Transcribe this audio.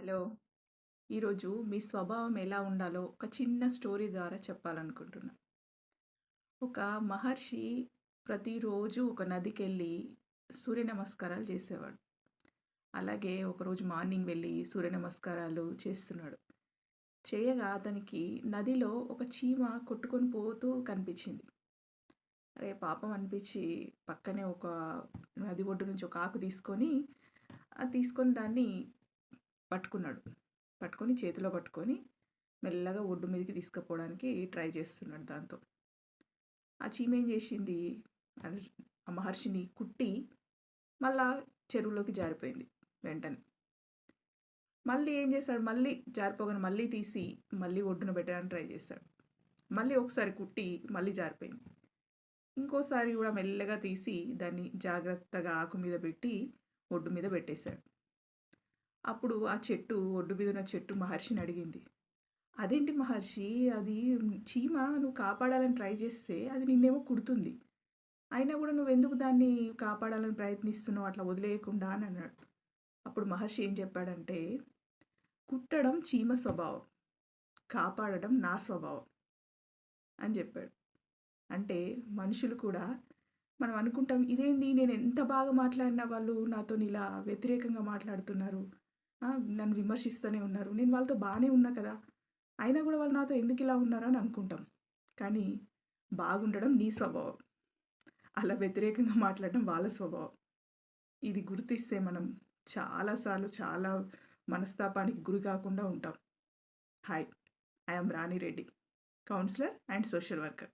Hello. ఈరోజు మీ స్వభావం ఎలా ఉండాలో ఒక చిన్న స్టోరీ ద్వారా చెప్పాలనుకుంటున్నా. ఒక మహర్షి ప్రతిరోజు ఒక నదికెళ్ళి సూర్య నమస్కారాలు చేసేవాడు. అలాగే ఒకరోజు మార్నింగ్ వెళ్ళి సూర్య నమస్కారాలు చేస్తున్నాడు. చేయగా అతనికి నదిలో ఒక చీమ కొట్టుకొని పోతూ కనిపించింది. అరే పాపం అనిపించి పక్కనే ఒక నది ఒడ్డు నుంచి ఒక ఆకు తీసుకొని, అది తీసుకొని దాన్ని పట్టుకున్నాడు. పట్టుకొని చేతిలో పట్టుకొని మెల్లగా ఒడ్డు మీదకి తీసుకుపోవడానికి ట్రై చేస్తున్నాడు దాంతో. ఆ చీమ ఏం చేసింది, అది ఆ మహర్షిని కుట్టి మళ్ళా చెరువులోకి జారిపోయింది వెంటనే. మళ్ళీ ఏం చేశాడు, మళ్ళీ జారిపోగానే మళ్ళీ తీసి మళ్ళీ ఒడ్డున పెట్టడానికి ట్రై చేశాడు. మళ్ళీ ఒకసారి కుట్టి మళ్ళీ జారిపోయింది. ఇంకోసారి కూడా మెల్లగా తీసి దాన్ని జాగ్రత్తగా ఆకు మీద పెట్టి ఒడ్డు మీద పెట్టేశాడు. అప్పుడు ఆ చెట్టు, ఒడ్డు మీద ఉన్న చెట్టు మహర్షిని అడిగింది. అదేంటి మహర్షి, అది చీమ, నువ్వు కాపాడాలని ట్రై చేస్తే అది నిన్నేమో కుడుతుంది. అయినా కూడా నువ్వెందుకు దాన్ని కాపాడాలని ప్రయత్నిస్తున్నావు అట్లా వదిలేయకుండా అని అన్నాడు. అప్పుడు మహర్షి ఏం చెప్పాడంటే, కుట్టడం చీమ స్వభావం, కాపాడడం నా స్వభావం అని చెప్పాడు. అంటే మనుషులు కూడా మనం అనుకుంటాం, ఇదేంది నేను ఎంత బాగా మాట్లాడినా వాళ్ళు నాతోని ఇలా వ్యతిరేకంగా మాట్లాడుతున్నారు. నన్ను విమర్శిస్తూనే ఉన్నారు. నేను వాళ్ళతో బానే ఉన్నా కదా! అయినా కూడా వాళ్ళు నాతో ఎందుకిలా ఉన్నారు అని అనుకుంటాం. కానీ బాగుండడం నీ స్వభావం. అలా వ్యతిరేకంగా మాట్లాడడం వాళ్ళ స్వభావం. ఇది గుర్తిస్తే మనం చాలా సార్లు చాలా మనస్తాపానికి గురి కాకుండా ఉంటాం. Hi! I am Rani Reddy, counsellor and social worker.